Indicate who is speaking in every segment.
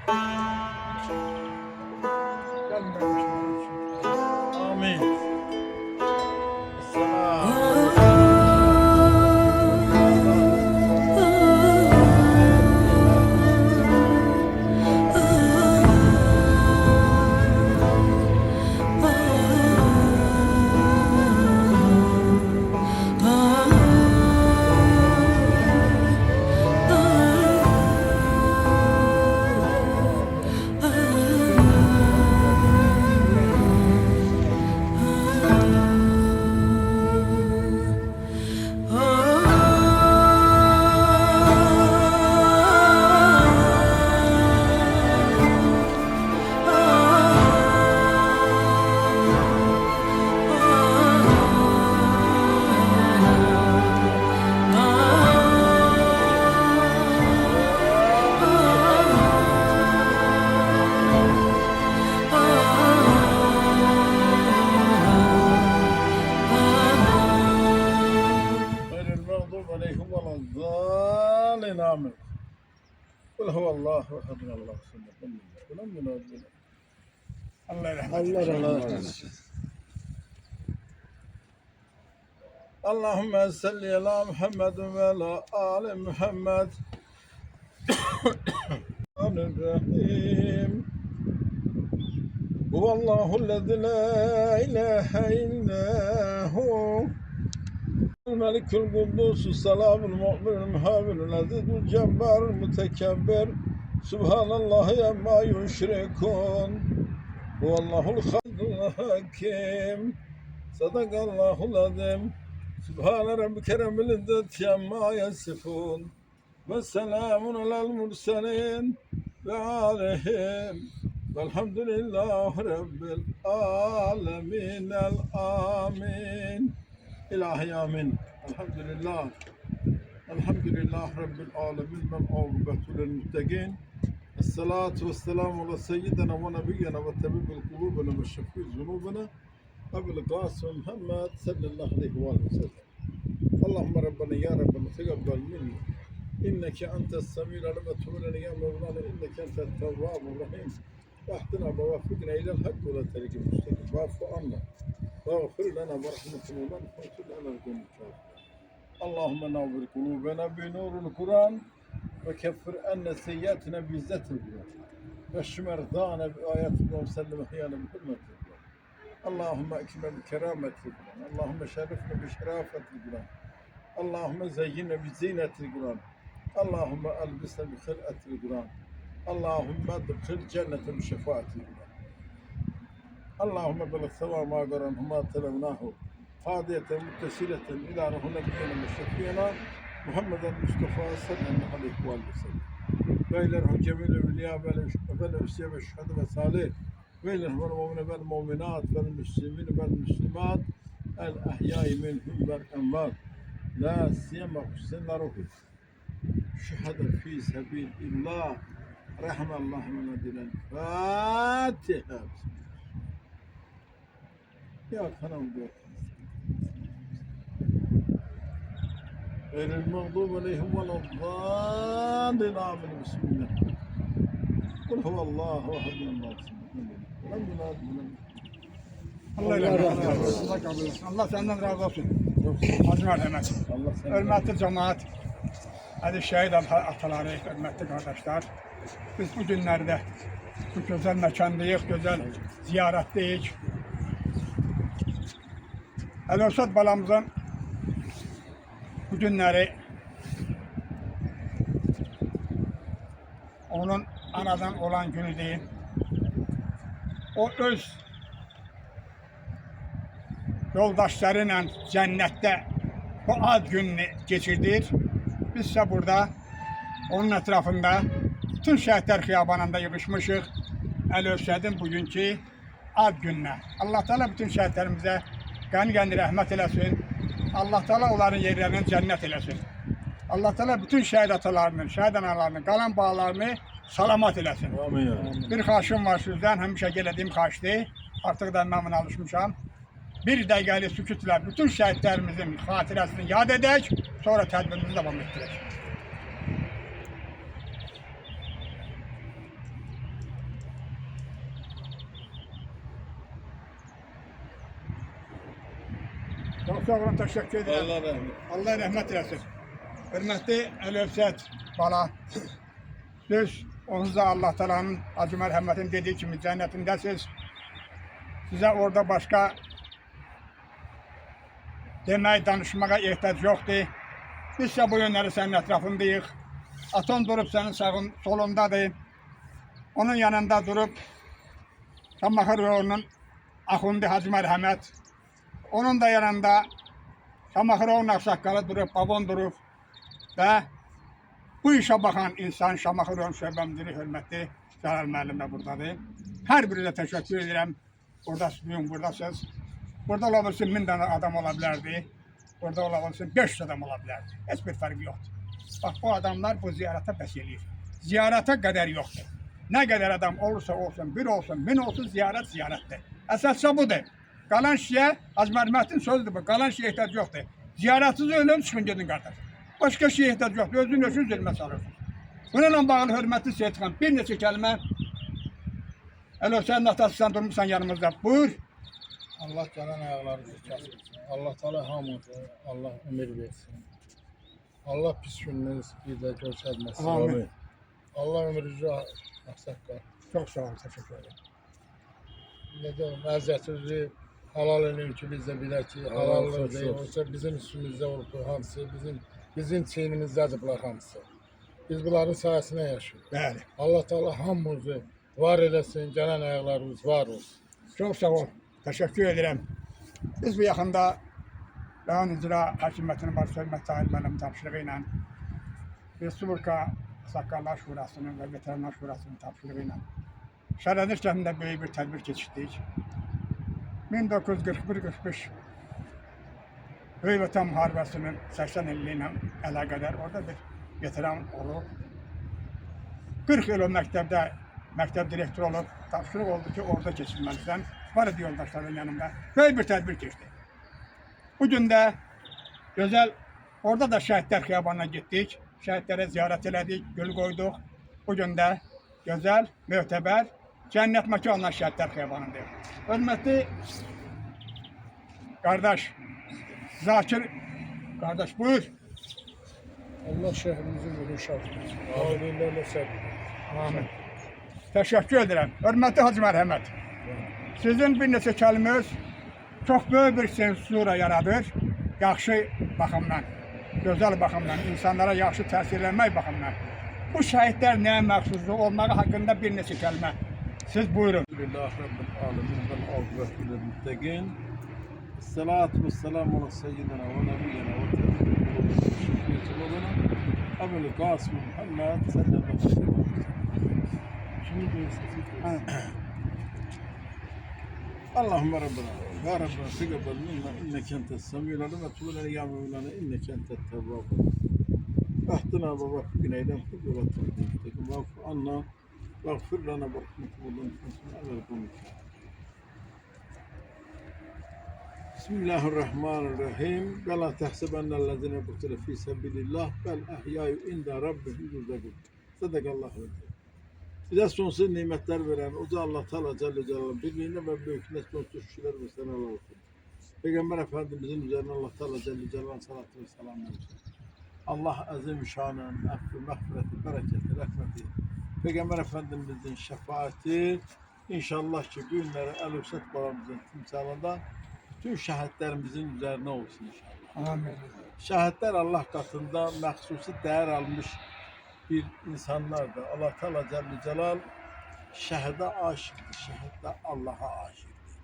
Speaker 1: Amin. Selam. عليهم ولا الضالين آمين. قل هو الله أحد الله الصمد لم يلد الله يرحمه الله. اللهم صل على محمد وعلى آل محمد. الرحيم هو الله الذي لا إله إلا هو الملك القدوس السلام المؤمن المهيمن العزيز الجبار المتكبر سبحان الله عما يشركون هو الله الخالق الحكيم صدق الله العظيم سبحان ربك رب العزة عما يصفون والسلام على المرسلين وعليهم والحمد لله رب العالمين الآمين. İlahi amin. Elhamdülillah. Elhamdülillah Rabbil alemin. Ben ağabeytülül müttegin. Esselatu vesselamu ala seyyidina ve nebiyyina ve tebibil kulubina ve şefi zunubina. Ebil Qasım Muhammed sallallahu aleyhi ve sellem. Allahümme Rabbena ya Rabbena tegabbel minni. İnneke entes semîl alim ve tubuleni ya Mevlana inneke entet tevvâbur rahim. Vahdina ve vaffikna ilel hak ve la teriki müstakim. Vafu anna. واغفر لنا ورحمة الله واغفر لنا القوم الكافرين. اللهم نور قلوبنا بنور القرآن وكفر عنا سيئاتنا بعزة القرآن واشف مرضانا بآياتك وسلم أحيانا بحرمة القرآن. اللهم أكمل بكرامة القرآن. اللهم شرفنا بشرافة القرآن. اللهم زينا بزينة القرآن. اللهم ألبسنا بخلقة القرآن. اللهم ادخل جنة بشفاعة القرآن. اللهم بلغ سوا ما قرنهما تلوناه هادية متشرة إلى روح نبينا وشفينا محمد المصطفى صلى الله عليه وسلم. Beylerhum cemil evliya vel evsiye ve şehade ve salih. Beylerhum el-mu'mine vel mu'minat vel müslimin vel müslimat el ahyai minhum vel envar. La siyema hüssenler ruhu. Şehade fi sebilillah. Rahmallahu men dilen. Fatiha. Ya kanam diyor. Eylül mağdub aleyhim ve laddâlin amin. Bismillah. Kul huvallahu ehadun
Speaker 2: Allah razı olsun. Allah kabul etsin. Allah senden razı olsun. Hacı merhamet. Hürmetli cemaat, hadi şehit ataları, hürmetli kardeşler. Biz bu günlerde bu güzel mekandayız, güzel ziyaretteyiz. Elosat balamızın bu günleri onun anadan olan günü değil. O öz yoldaşlarıyla cennette bu ad gününü geçirdir. Biz ise burada onun etrafında bütün şehitler hiyabanında yığışmışız. Elosat'ın bugünkü ad gününe. Allah Teala bütün şehitlerimize gani rahmet eylesin. Allah Teala onların yerlerini cennet eylesin. Allah Teala bütün şehit atalarının, şehit analarının, kalan bağlarını salamat eylesin.
Speaker 1: Amin.
Speaker 2: Bir xahişim var sizden, həmişə gələdiyim xahişdir. Artıq da mən buna alışmışam. Bir dəqiqəli sükutla bütün şəhidlərimizin xatirəsini yad edək, sonra tədbirimizi davam etdirək. Çok sağ olun, teşekkür ederim.
Speaker 1: Allah rahmet.
Speaker 2: Allah rahmet eylesin. Hürmetli Ali Özset bala. Siz onsuz da Allah Teala'nın acı merhametin dediği gibi cennetindesiniz. Size orada başka demeyi, danışmaya ihtiyaç yoktu. Biz ise bu yönleri senin etrafındayız. Aton durup senin sağın solundadır. Onun yanında durup Şamahır yolunun Ahundi Hacı Merhamet. Onun da yanında Şamahır yolunun aksakalı durup, babon durup ve bu işe bakan insan Şamahır yolunun şöbemdiri hürmetli Celal Müəllim de buradadır. Her birine teşekkür ederim. Buradasınız. Burada olabilirsin 1000 tane adam olabilirdi. Burada olabilirsin 500 adam olabilirdi. Hiçbir farkı yoktu. Bak bu adamlar bu ziyarete bəs eləyir. Ziyarete kadar yoktur. Ne kadar adam olursa olsun, bir olsun, 1000 olsun ziyaret ziyarettir. Esasça budur. Kalan şeye, Hacı Mərhəmətin sözüdür bu. Kalan şeye ihtiyaç yoktur. Ziyaretsiz ölüm çıxın gedin kardeş. Başka şeye ihtiyaç yoktur. Özün özün zülmə salıyorsun. Bununla bağlı hürmetli Seyit xan bir neçə kəlmə. Alo sen atasından durmuşsan yanımızda. Buyur.
Speaker 3: Allah canan ayaklarınızı kesmesin. Allah Teala hamınızı Allah ömür versin. Allah pis gününüz bir de göstermesin.
Speaker 2: Amin.
Speaker 3: Allah ömrünüzü aksakkar.
Speaker 2: Çok sağ ol, teşekkür ederim.
Speaker 3: Ne de məziyyətinizi halal edin ki biz de bilək ki halallığı değil. Oysa bizim üstümüzde olup bu hamısı, bizim çiynimizdədir bunlar hamısı. Biz bunların sayesinde yaşıyoruz.
Speaker 2: Bəli.
Speaker 3: Allah Teala hamımızı var eləsin, gelen ayaklarımız var olsun.
Speaker 2: Çok sağ ol. Teşekkür ederim. Biz bu yakında Beyan İcra Hakimiyyətinin Baş Hörmət Tahir Müəllim tapşırığı ilə Respublika Sakarlar Şurasının ve Veteranlar Şurasının tapşırığı ilə Şərədiş kəndində böyük bir tədbir keçirdik. 1941-45 Böyük Vətən Müharibəsinin 80 illiyi ilə əlaqədar orada bir veteran olub. 40 il o məktəb direktörü olub. Tapşırıq oldu ki, orada keçirməlisən. Var idi yoldaşların yanında. Böyük bir tədbir keçdi. Bugün de güzel, orada da Şəhidlər Xiyabanına gittik. Şəhidlərə ziyaret elədik, gül koyduk. Bugün de güzel, möhtəbər, cennet məkanla Şəhidlər Xiyabanındayıq. Hürmetli kardeş, Zakir kardeş buyur.
Speaker 3: Allah şehrimizi yumuşak etsin. Ağabeylerle sevgiler.
Speaker 2: Amin. Teşekkür ederim. Hürmetli Hacı Mərhəmət. Sizin bir neçə kəlməniz çok böyük bir sensura yaradır. Yaxşı baxımdan, gözəl baxımdan, insanlara yaxşı təsir etmək baxımdan. Bu şəhidlər nəyə məxsusluq olmağı haqqında bir neçə kəlmə. Siz buyurun.
Speaker 1: Elhamdülillah Rabbil alemin vel akıbetu lil muttaqin. Esselatu vesselamu ala seyyidina ve nebiyyina ve tebrik Abul Kasım Muhammed sallallahu aleyhi ve sellem. Şimdi diyorsun. اللهم ربنا يا ربنا تقبل منا انك انت السميع العليم وتب علينا يا مولانا انك انت التواب احطنا ووفقنا الى الحب والتوفيق واعف عنا واغفر لنا برحمتك وانصرنا على القوم الكافرين. بسم الله الرحمن الرحيم ولا تحسبن الذين قتلوا في سبيل الله بل احياء عند ربهم يرزقون صدق الله العظيم. Size sonsuz nimetler veren Uca Allah Teala Celle Celaluhu birliğine ve büyüklüğüne sonsuz şükürler ve senalar olsun. Peygamber Efendimizin üzerine Allah Teala Celle Celaluhu salatü ve selam versin. Allah azim şanın, affı, mağfireti, bereketi, rahmeti, Peygamber Efendimizin şefaati, inşallah ki günleri El-Hüsret babamızın timsalında bütün şehitlerimizin üzerine olsun inşallah.
Speaker 2: Amin.
Speaker 1: Şehitler Allah katında mahsusi değer almış bir insanlar da Allah Teala Celle Celal şehide aşıktır, şehit de Allah'a aşıktır.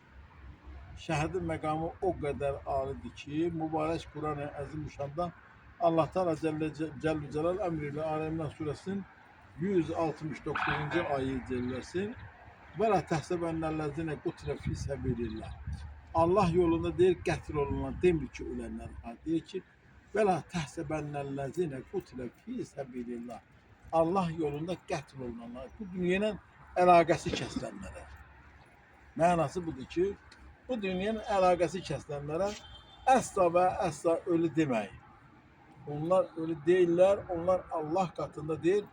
Speaker 1: Şehidin mekamı o kadar âlidir ki mübarek Kur'an-ı Azimüşşan'da Allah Teala Celle Celal emriyle Alemler Suresinin 169. ayet cellesin. Ve la tehsebennellezine kutile fi sebilillah. Allah yolunda değil, qətl olunan demir ki ölenler var. Deyir ki ve la tehsebennellezine kutile fi sebilillah. Allah yolunda qətl olunanlar, bu dünyanın əlaqəsi kəsilənlərə. Mənası budur ki, bu dünyanın əlaqəsi kəsilənlərə əsla və əsla ölü deməyin. Onlar ölü deyirlər, onlar Allah katında deyil,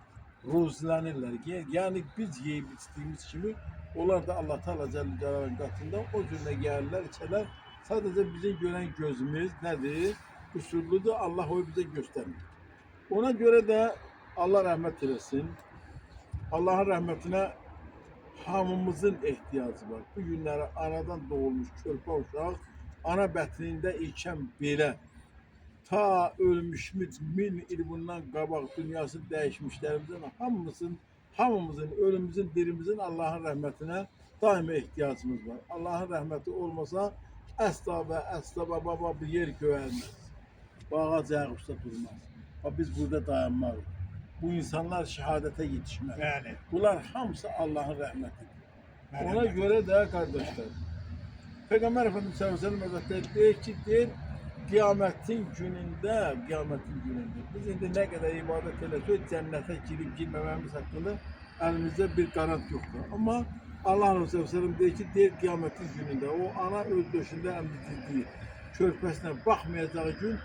Speaker 1: ruzlənirlər. Yəni biz yeyib içdiyimiz kimi, onlar da Allah Teala Celle Celal'ın katında o cürlə gəlirlər, içərlər Sadece bizim gören gözümüz nedir? Kusurludur. Allah o bize göstermiyor. Ona göre de Allah rahmet eylesin. Allah'ın rahmetine hamımızın ihtiyacı var. Bu günləri anadan doğulmuş körpə uşaq ana bətnində ikən belə ta ölmüşümüz 1000 il bundan qabaq dünyası dəyişmişlərimizin hamımızın ölümümüzün, dirimizin Allah'ın rəhmətinə daima ihtiyacımız var. Allah'ın rəhməti olmasa əsla və əsla baba bir yer göyərməz. Ağac ayaqüstə durmaz. Biz burada dayanmalıyıq. Bu insanlar şehadete yetişmez.
Speaker 2: Bəli.
Speaker 1: Bunlar hamısı Allah'ın rəhmətidir.
Speaker 2: Bəli.
Speaker 1: Ona göre de kardeşler, Peygamber Efendimiz sallallahu aleyhi ve sellem Hazretleri deyir ki, kıyametin gününde, biz indi ne kadar ibadet edersek cennete girip girmememiz hakkında elimizde bir garant yoktur. Ama Allah Resulü sallallahu aleyhi ve sellem deyir ki, kıyametin gününde o ana öz döşünde emdirildiği körpesine bakmayacağı gün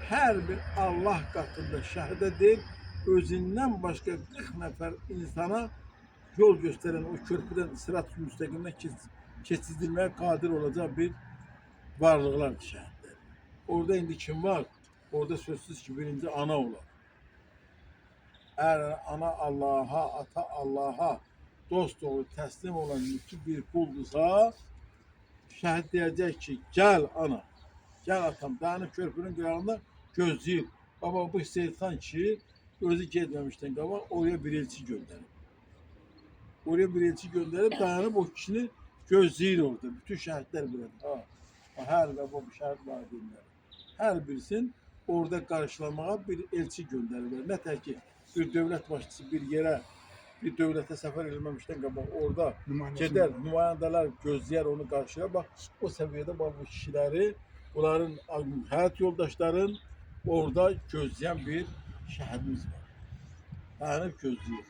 Speaker 1: her bir Allah katında şehidedir. Özünden başka 40 nefer insana yol gösteren o körpüden sırat-ı müstakimden geçizdirmeye kadir olacağı bir varlıklar şehitler. Orada indi kim var? Orada sözsüz ki birinci ana olar. Eğer ana Allah'a, ata Allah'a dost doğru teslim olan mülkü bir kuldursa şehit diyecek ki gel ana, gel atam. Dağını körpünün kırağında gözleyip baba bu şeytan ki özü getməmişdən qabaq oraya bir elçi gönderip. Oraya bir elçi gönderip dayanıp o kişini gözleyir orada. Bütün şehitler bilir. Her baba bu şehit var dinler. Her birisinin orada karşılamaya bir elçi gönderirler. Ne ter ki bir devlet başçısı bir yere bir devlete sefer edilmemişten qabaq orada gider nümayendeler gözler onu karşıya bak o seviyede bu kişileri bunların hayat yoldaşların orada gözleyen bir şehidimiz var. Dayanıp gözlüyor.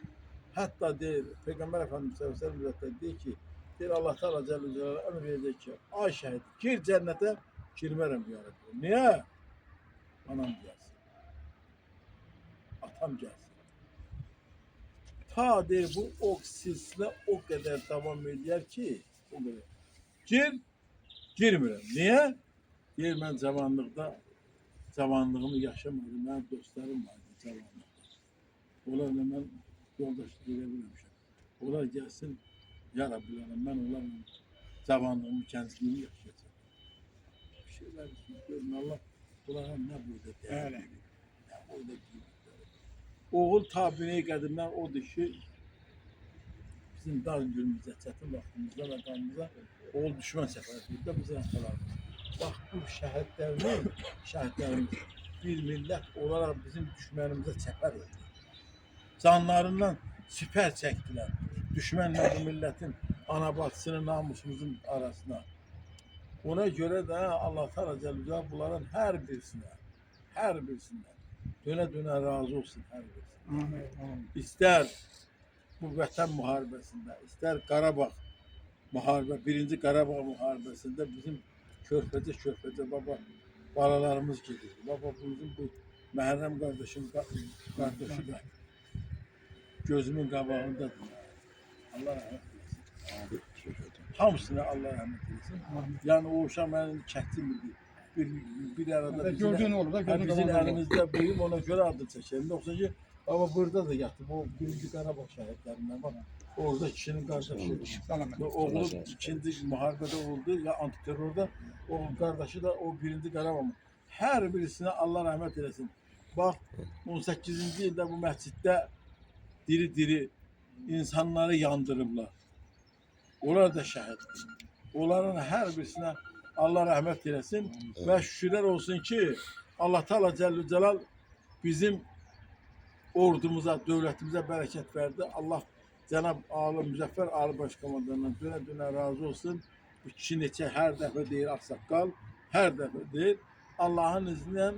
Speaker 1: Hatta deyir, Peygamber Efendimiz sallallahu aleyhi ve sellem deyir ki, deyir Allah Teala Celle Celaluhu emir verecek ki, ay şehit, gir cennete, girmərəm ya Rabbi. Niye? Anam gelsin. Atam gelsin. Ta deyir bu ok silsile o kadar devam ediyor ki, o kadar. Gir, girmirəm. Niye? Deyir mən zamanlığımı yaşamadım. Benim dostlarım vardı zamanında. Onlarla ben yoldaşlık edebilmişim. Onlar gelsin, ya Rabbilerim ben onlarla zamanlığımı, gençliğimi yaşayacağım. Bir şeyler görün Allah, onlara ne burada değerli, ne burada büyükleri. Oğul tabiri qədimdən odur ki, bizim dar günümüzdə, çətin vaxtımızda və qanımıza oğul düşmən səfərində bizi yaxalardı. Bak bu şəhidlərimiz bir millət olaraq bizim düşmənimizə çəpər oldu. Canlarından siper çektiler. Düşmənlə bu milletin anabatısının namusumuzun arasına. Ona göre de Allah Teala Celle bunların her birisine döne razı olsun her birisine. İster bu vətən müharibəsində, ister Qarabağ müharibə, birinci Qarabağ müharibəsində bizim körpəcə baba balalarımız gedir. Baba bizim bu Məhrəm kardeşi da gözümün qabağındadır. Allah rahmet eylesin. Hamısına Allah rahmet eylesin. Yani o uşaq mənim çəkdim bir arada
Speaker 2: gördüğün olur da gözün
Speaker 1: bizim
Speaker 2: qabağında.
Speaker 1: elimizdə buyum ona göre adı çekelim. Yoksa ki ama burada da yattı. O birinci Qarabağ şəhidlərindən bak. Orada kişinin kardeşi. Oğlu ikinci muharebede oldu ya antiterörde. O kardeşi de o birinci Qarabağ. Her birisine Allah rahmet eylesin. Bak 18. yılda bu məsciddə diri insanları yandırıblar. Onlar da şəhiddir. Onların her birisine Allah rahmet eylesin ve şükürler olsun ki Allah Teala Celle Celal bizim ordumuza, devletimize bereket verdi. Allah Cenab-ı Ali Müzəffər Ali Başkomandandan döne razı olsun. Bu kişi neçə her defa deyir aksaqqal, her defa deyir. Allah'ın izniyle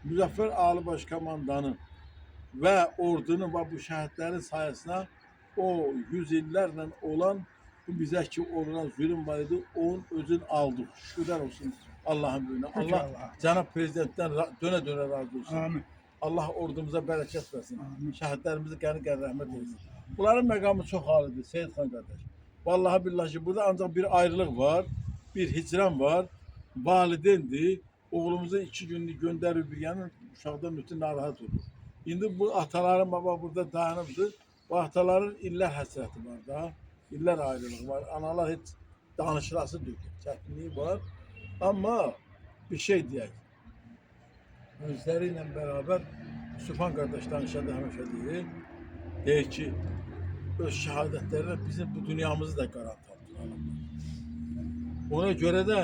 Speaker 1: Müzəffər Ali Başkomandanın ve ordunun ve bu şehitlerin sayesinde o yüzyıllarla olan bu bize ki olan zulüm var idi, onun özün aldık. Şükürler olsun Allah'ın gününe. Allah Cenab-ı Prezident'ten döne razı olsun.
Speaker 2: Amin.
Speaker 1: Allah ordumuza bereket versin.
Speaker 2: Amin.
Speaker 1: Şehitlerimizi gani rahmet eylesin. Bunların məqamı çok halidir Seyit Xan kardeş. Vallahi billahi burada ancak bir ayrılık var, bir hicran var. valideyndir. Oğlumuza 2 günlük gönderib bir yana uşaqdan ötürü narahat olur. İndi bu ataların baba burada dayanıbdır. Bu ataların illər həsrəti var da. İllər ayrılığı var. Analar heç danışılası deyil. Çətinliyi var. Amma bir şey deyək. Özləri ilə bərabər Sübhan qardaş danışanda həmişə deyir. Deyir ki, öz şəhadətlərlə bizim bu dünyamızı da qarantırlar. Ona görə də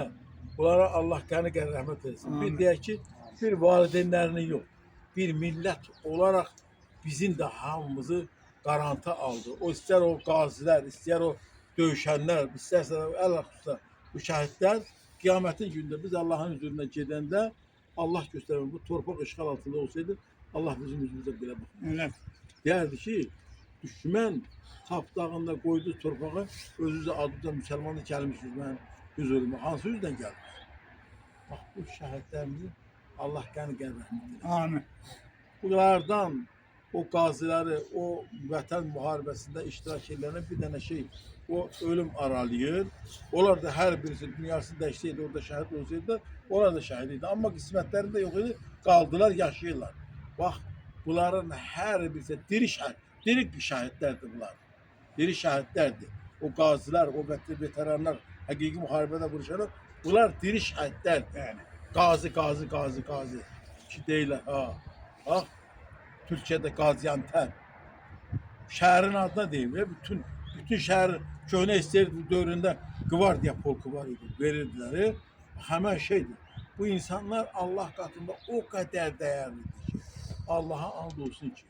Speaker 1: bunlara Allah qəni-qəni rəhmət etsin. Bir deyək ki, bir valideynlərini yox, bir millət olaraq bizim də hamımızı qarantı aldı. O istər o qazilər, istər o döyüşənlər, istərsə əl-xüsusa bu şəhidlər qiyamətin günündə biz Allahın huzuruna gedəndə Allah göstərmir. Bu torpaq işğal altında olsaydı Allah bizim yüzümüzə belə baxmır.
Speaker 2: Öyle.
Speaker 1: Derdi ki, düşmən tapdağında qoydu torpağı, özünüzə adı müsəlmanı gəlmişsiniz mənim huzuruma. Hansı yüzdən gəlmiş? Bax, bu şəhidlərimizi Allah qəni-qəni rəhmət eylesin.
Speaker 2: Amin.
Speaker 1: Bunlardan o qaziləri, o vətən müharibəsində iştirak edenlərin bir dənə şey, o ölüm aralayır. Onlar da hər birisi dünyasını dəyişsəydi, orada şəhid olsaydı, onlar da şəhid idi. Amma qismətlərində yox idi, qaldılar, yaşayırlar. Bax, bunların hər birisi diri şəhidlərdir bunlar. Diri şəhidlərdir. O qazilər, o veteranlar, həqiqi müharibədə vuruşanlar, bunlar diri şəhidlərdir.
Speaker 2: Yani.
Speaker 1: Qazi. Ki deyirlər, ha. Bax, Türkiyədə Qaziantep. Şəhərin adına deyim ya, bütün şəhər köhnə istəyirdi dövründə qvardiya polku var idi, verirdilər. Həmən şeydir. Bu insanlar Allah katında o kadar değerlidir ki, Allah'a and olsun ki,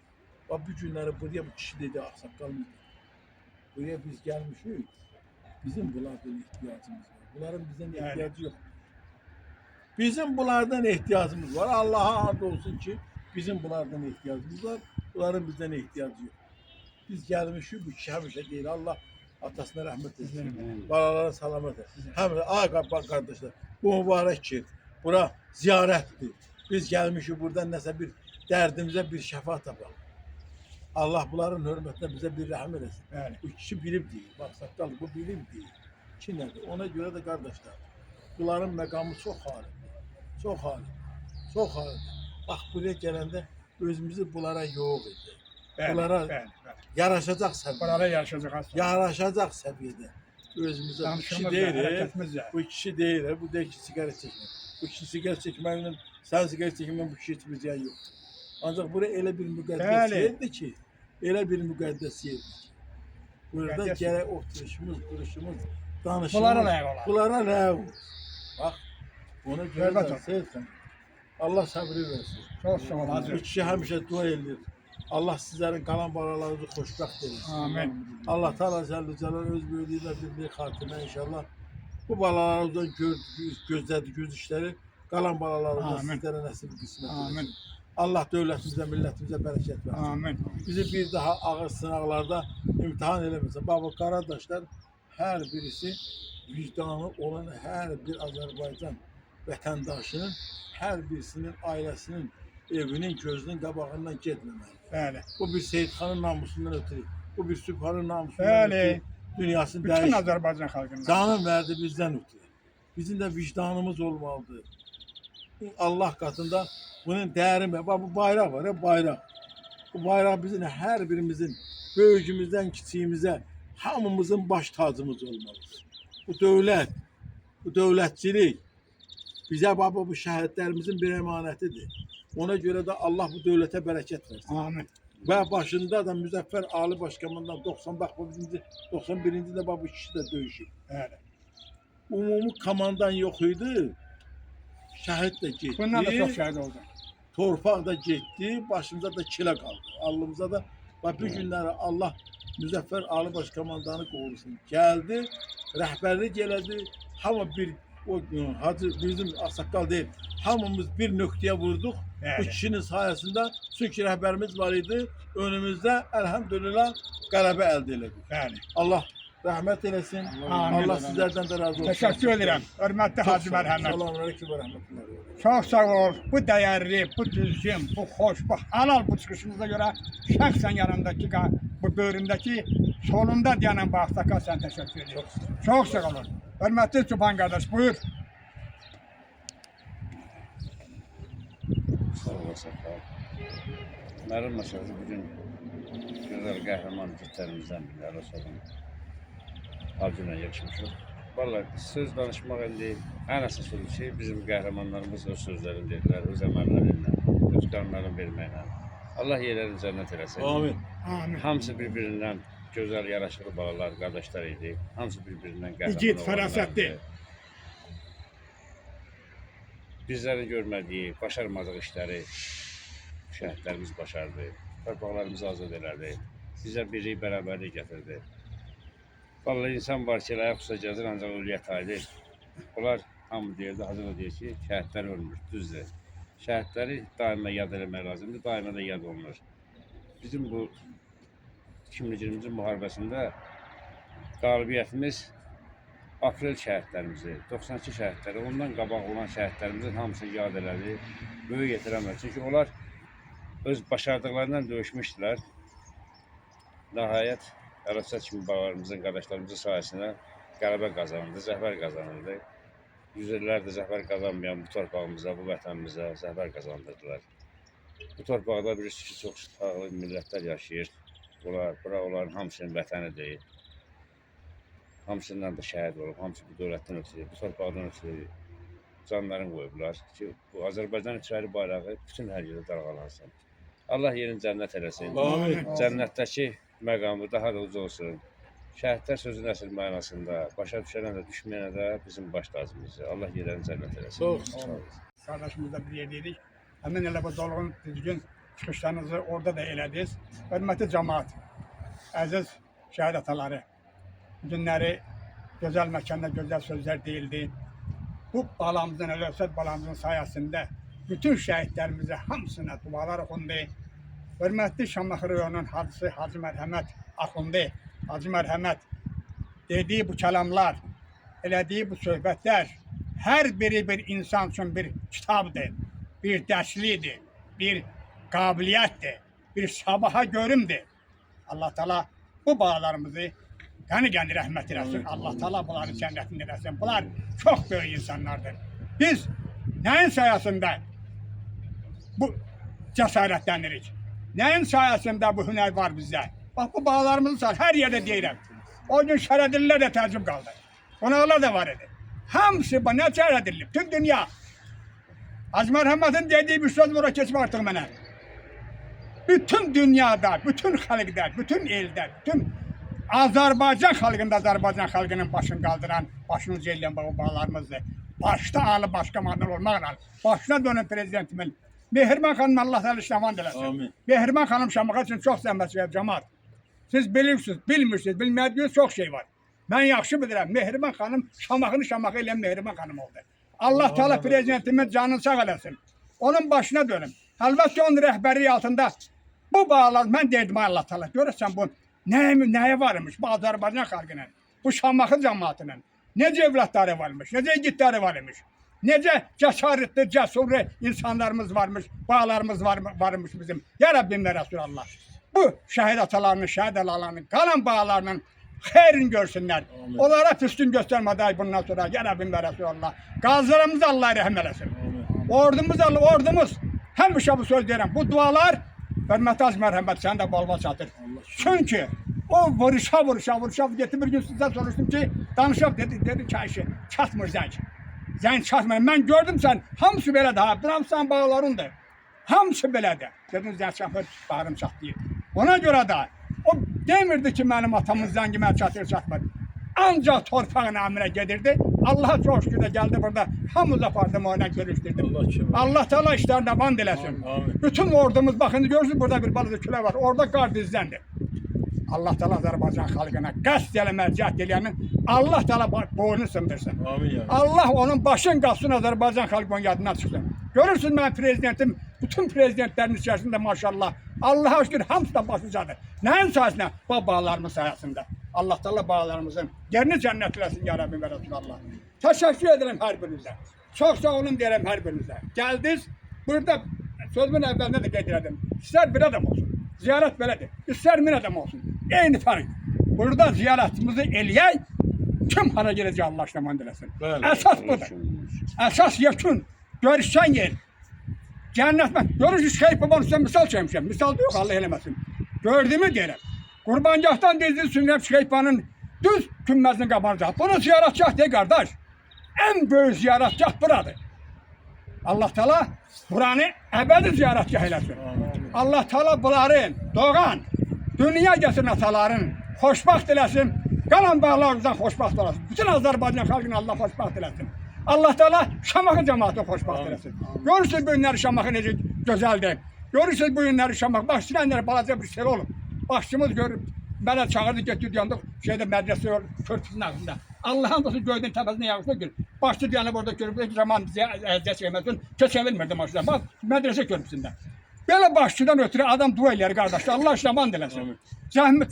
Speaker 1: bak bu günləri buraya bu kişi dedi, ağsaqqalımız dedi. Buraya biz gelmişik, bizim bunlardan ihtiyacımız var. Bunların bizden ihtiyacı yok. Bizim bunlardan ihtiyacımız var. Allah'a and olsun ki, bizim bunlardan ihtiyacımız var. Bunların bizden ihtiyacı yok. Biz gelmişik, bu kişi həmişə deyir, Allah atasına rahmet etsin, balalara salamet etsin. Hem bak kardeşler, bu mübarek ki, bura ziyarettir. Biz gelmişik buradan nəsə bir dərdimizə bir şəfa tapalım. Allah bunların hürmetine bize bir rahmet etsin.
Speaker 2: Yani.
Speaker 1: Bu kişi bilip değil. Bak sakkal bu bilip değil. Ki nedir? Ona göre de kardeşler, bunların məqamı çok halidir. Çok halidir. Çok halidir. Bak buraya gelende özümüzü bunlara yoğuk idi. Bunlara yaraşacak seviyede.
Speaker 2: Bunlara yaraşacak aslında.
Speaker 1: Yaraşacak seviyede. Özümüze bu kişi değil. Bu kişi değil. Bu değil ki sigara çekmek. Bu kişi sigara çekmeyle sen sigara çekmeyle bu kişi hiçbir ziyan yok. Ancak buraya öyle bir müqəddəs yerdi ki, öyle bir müqəddəs yerdi ki. Burada gerek oturuşumuz, duruşumuz, danışımız.
Speaker 2: Bunlara layık olan.
Speaker 1: Bunlara layık olur. Bak, ona göre
Speaker 2: Hürmet
Speaker 1: de
Speaker 2: ol.
Speaker 1: sevsin. Allah sabrı versin.
Speaker 2: Çok sağ ol
Speaker 1: Bu
Speaker 2: Hazret.
Speaker 1: kişi həmişə dua edir. Allah sizlerin kalan balalarınızı xoşbəxt eylesin.
Speaker 2: Amin.
Speaker 1: Allah Teala Celle Celal öz büyüklüğüyle birliği hatimə inşallah. Bu balalarımızdan gözlədi göz işleri, kalan balalarımızdan
Speaker 2: Amin.
Speaker 1: sizlere nasip kısmet eylesin.
Speaker 2: Amin.
Speaker 1: Allah devletimize, milletimize bereket versin.
Speaker 2: Amin.
Speaker 1: Bizi bir daha ağır sınavlarda imtihan eləməsin. Baba qardaşlar, hər birisi vicdanı olan hər bir Azərbaycan vətəndaşının, hər birisinin ailesinin, evinin gözünün qabağından getməməlidir.
Speaker 2: Bəli.
Speaker 1: Bu bir Seyidxanın namusundan ötürü, bu bir Sübhanın namusundan
Speaker 2: Bəli.
Speaker 1: ötürü dünyasını
Speaker 2: Bütün
Speaker 1: dəyişdir.
Speaker 2: Azərbaycan xalqından.
Speaker 1: Canın verdi bizden ötürü. Bizim de vicdanımız olmalıdır. Allah katında bunun değeri mi? Bak bu bayrak var ya, bayrak. Bu bayrak bizim her birimizin, büyüğümüzden küçüğümüze hamımızın baş tacımız olmalıdır. Bu devlet, bu devletçilik bize baba bu şehitlerimizin bir emanetidir. Ona göre de Allah bu devlete bereket versin.
Speaker 2: Amin.
Speaker 1: Ve başında da Müzəffər Ali Başkomandan 91. de bu kişi de döyüşür.
Speaker 2: Bəli.
Speaker 1: Umumi komandan yok idi. Şəhid de getdi.
Speaker 2: Bundan da çok şahit oldu.
Speaker 1: Torpaq da getdi. Başımıza da kilə qaldı. Alnımıza da bu günləri Allah Müzəffər Ali Başkomandanı qorusun. Gəldi, rəhbərlik elədi. Hamı bir o hacı bizim ağsaqqal deyil. Hamımız bir nöqtəyə vurduq. Bu
Speaker 2: Bəli.
Speaker 1: kişinin sayesinde çünkü rəhbərimiz var idi. Önümüzdə elhamdülillah qələbə əldə elədik.
Speaker 2: Bəli.
Speaker 1: Allah rahmet eylesin.
Speaker 2: Amin.
Speaker 1: Allah sizlerden de razı olsun.
Speaker 2: Teşekkür ederim. Hürmetli Hacı Merhamet.
Speaker 1: Selamünaleyküm ve rahmetullahi.
Speaker 2: Çok sağ ol. Bu değerli, bu düzgün, bu hoş, bu halal bu çıkışımıza göre şahsen yanındaki, bu böğründeki solunda diyenin bağırsaka sen teşekkür ediyorum. Çok sağ olun. Hürmetli Sübhan kardeş buyur.
Speaker 4: Sağ olasın. Mənim məsələsi bugün gözəl qəhrəman gitlərimizdən biri Ərosadın Hacıyla yetişmişik. Vallahi söz danışmaq indi ən əsas olur ki, bizim qəhrəmanlarımız öz sözlərini dedilər, öz əməllərindən, öz qanlarını verməklə. Allah yerlərini cənnət eləsin.
Speaker 1: Amin.
Speaker 2: Amin.
Speaker 4: Hamısı bir-birindən gözəl, yaraşıqlı balalar, qardaşlar idi. Hamısı bir-birindən qəhrəman
Speaker 2: İgid,
Speaker 4: oğlanlardı.
Speaker 2: fərasətli.
Speaker 4: Bizlərin görmədiyi, başarmadığı işləri şəhidlərimiz başardı. Torpaqlarımızı azad elədi. Bizə birlik, bərabərlik gətirdi. Vallahi insan var ki, ayaq üstə gəzir, ancaq ölüyə taydır. Bunlar hamı deyirdi, hazır da deyir ki, şəhidlər ölmür, düzdür. Şəhidləri daima yad eləmək lazımdır, daima da yad olunur. Bizim bu 2020-ci müharibəsində qalibiyyətimiz aprel şəhidlərimizi, 92 şəhidləri, ondan qabaq olan şəhidlərimizin hamısını yad elədi, böyük yetirəmlər. Çünki onlar öz başardıqlarından döyüşmüşdülər. Nəhayət, Ərəbsət kimi bağlarımızın, qardaşlarımızın sayəsində qələbə qazanıldı, zəfər qazanıldı. Yüz illərdir zəfər qazanmayan bu torpağımıza, bu vətənimizə zəfər qazandırdılar. Bu torpaqda bilirsiniz ki, çox fərqli millətlər yaşayır. Bura onların hamısının vətəni deyil. Hamısından da şəhid olub, hamısı bu dövlətdən ötürü, bu torpaqdan ötürü canlarını qoyublar ki, bu Azərbaycan içəri bayrağı bütün hər yerdə dalğalansın. Allah yerini cənnət eləsin.
Speaker 1: Amin.
Speaker 4: Cənnətdəki məqamı daha da uca olsun. Şəhidlər sözün əsl mənasında, başa düşənə də, düşməyənə də bizim baş tacımızdır. Allah yerlərini cənnət eləsin.
Speaker 1: Çox
Speaker 4: sağ olun.
Speaker 2: Qardaşımızla bir yerdeydik. Həmin elə bu dolğun düzgün çıxışlarınızı orada da elədiniz. Hörmətli cəmaət, əziz şəhid ataları, bu günləri gözəl məkanda gözəl sözlər deyildi. Bu balamızın, Əlövsət balamızın sayəsində bütün şəhidlərimizə hamısına dualar oxundu. Hörmətli Şamaxı rayonunun hacısı Hacı Mərhəmət Axundi, Hacı Mərhəmət dediyi bu kəlamlar, elədiyi bu söhbətlər hər biri bir insan üçün bir kitabdır, bir dərslidir, bir qabiliyyətdir, bir sabaha görümdür. Allah Teala bu bağlarımızı qəni-qəni rəhmət eləsin. Allah Teala bunları cənnətində eləsin. Bunlar çox böyük insanlardır. Biz nəyin sayəsində bu cəsarətlənirik? Nəyin sayəsində bu hünər var bizdə? Bax, bu bağlarımızı hər yerdə deyirəm. O gün şərədillər də tərcüm qaldı. Qonaqlar da var idi. Hamısı bu nə şərədilib? Tüm dünya. Hacı Mərhəmətin dediyi bir söz bura keçmə artıq mənə. Bütün dünyada, bütün xalqda, bütün eldə, bütün Azərbaycan xalqında, Azərbaycan xalqının başını qaldıran, başını ucaylayan bu bağlarımızdır. Başda alı başqa manal olmaqla, başına dönün prezidentimin, Mehriban xanım Allah təala işləman eləsin.
Speaker 1: Amin.
Speaker 2: Mehriban xanım Şamaxı üçün çox zəhmət çəkib cəmaət. Siz bilirsiniz, bilmirsiniz, bilmədiyiniz çox şey var. Mən yaxşı bilirəm, Mehriban xanım Şamaxını Şamaxı eləyən Mehriban xanım oldu. Allah Teala prezidentimin canını sağ eləsin. Onun başına dönüm. Əlbəttə onun rəhbərliyi altında bu bağlar, mən deyirdim Allah Teala, görürsən bu nəyə varmış bu Azərbaycan xalqının, bu Şamaxı cəmaatının, necə evlatları varmış, necə igidləri varmış, necə cəsarətli, cəsur insanlarımız varmış, bağlarımız varmış bizim. Ya Rabbim və Resulallah, bu şəhid atalarının, şəhid alalarının, qalan bağlarının xeyrini görsünlər. Onlara püstün göstərmədə bundan sonra, ya Rabbim və Resulallah, qazilərimiz Allah rəhm eləsin. Ordumuz, həmişə bu söz deyirəm, bu dualar, hörmətli Hacı Mərhəmət, sən də balva çatır. Çünki o vuruşa getdi. Bir gün sizdən soruşdum ki, danışaq dedi ki, Ayşe, çatmır zəng. Zəng çatmır. Mən gördüm sən, hamısı belədir, hamısı bağlarındır. Hamısı belədir. Dedim, zəng çatmır, bağrım çatlayır. Ona görə də, o demirdi ki, mənim atamın zəngi mən çatmır. Ancaq torpağın əmrə gedirdi. Allah'a çox şükür də gəldi burada. Hamımız apardım, oyuna görüşdürdüm. Allah Teala işlerine band eləsin. Bütün ordumuz, bakın görürsünüz burada bir balığı külə var. Orada qar dizləndi. Allah Teala Azərbaycan xalqına qəsd eləmə, cəhd eləyənin Allah Teala boynunu sındırsın. Allah onun başın qalsın, Azərbaycan xalqının yadından çıxsın. Görürsünüz mən prezidentim, bütün prezidentlərin içərisində maşallah. Allah'a şükür hamısı da başıcadır. Nəyin sayəsində? Bu bağlarımız sayəsində. Allah Teala bağlarımızın yerini cənnət eləsin ya Rabbi və Resulallah. Təşəkkür edirəm hər birinizə. Çox sağ olun deyirəm hər birinizə. Gəldiniz, burada sözümün əvvəlində də qeyd elədim. İstər bir adam olsun, ziyarət belədir. İstər min adam olsun. Eyni fərq. Burada ziyarətimizi eləyək, kim hara geləcək Allah işləman eləsin. Əsas budur. Əsas yekun, görüşən yer, cennet ben. Görürsünüz Şeyh Baba'nın üstüne misal çekmişim. Misal da yok Allah eylemesin. Gördüğümü derim. Kurbancaktan dizdi sünnet Şeyh Baba'nın düz kümmezini kapanacak. Bunu ziyaretgah de kardeş. En büyük ziyaretgah buradır. Allah Teala buranı ebedi ziyaretgah eylesin. Allah Teala bunların doğan, dünya getirin ataların hoşbaht eləsin. Qalan bağlarımızdan xoşbaxt olasın. Bütün Azərbaycan xalqını Allah xoşbaxt eləsin. Allah Teala Şamaxı cəmaatını xoşbaxt eləsin. Görürsünüz bu günləri Şamaxı necə gözəldir. Görürsünüz bu günləri Şamaxı. Bax, Sinanlar balaca bir sel olub. Başçımız görüb, mənə çağırdı, getdik, yandıq, mədrəsə körpüsünün ağzında. Allah'ın dostu göydən təpəsində yağışda gör. Başçı dayanıb orada görüb, zaman bizə əziyyət çəkməsin, keçəvilmirdi maşına. Bax, mədrəsə körpüsündə. Belə başçıdan ötürü adam dua eləyər qardaşlar. Allah şaman diləsin.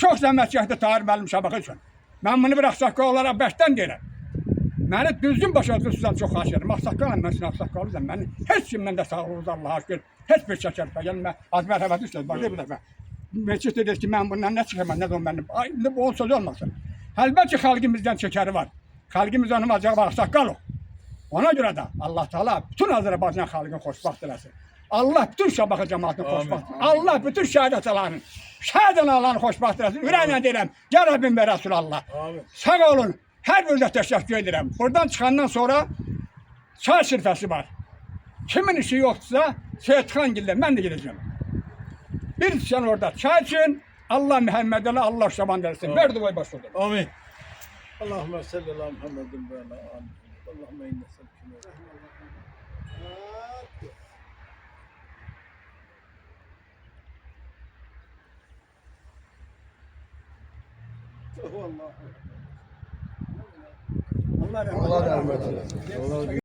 Speaker 2: Çox zəhmət çəkdi Tahir müəllim Şamaxı üçün. Mən bunu bir ağsaqqal olaraq bəşdən deyirəm. Məni düzgün başa düşürsən çox xahiş edirəm. Ağsaqqalam, mən sizin ağsaqqalıyam. Məni heç kimdən də sağlığınız Allah'a şükür. Heç bir şəkər gəlmə. Az mərhəmət üstəd. Bax, bir dəfə. Meçid edir ki, mən bundan nə çıxamam, nə də mənim. İndi bu söz olmasın. Əlbəttə xalqimizdən şəkəri var. Xalqimiz onun acaba ağsaqqal o. Ona görə də Allah Teala bütün Azərbaycan xalqını xoşbaxt eləsin. Allah bütün Şamaxı cəmaatını xoşbaxt. Allah bütün şəhid atalarını, şəhid analarını xoşbaxt eləsin. Ürəklə deyirəm, ya Rabbim və Rəsulallah. Sağ olun. Hər birdə təşəkkür edirəm. Buradan çıxandan sonra çay sirfəsi var. Kimin işi yoxdursa, Seyidxan gildə, mən də gedəcəm. Bir sen orada çay için Allah Muhammed'e Allah şaban dersin. Ver duayı başladım.
Speaker 1: Amin. Allahümme salli ala Muhammedin ve ala amin. Allahümme inne
Speaker 2: Allah rahmet eylesin.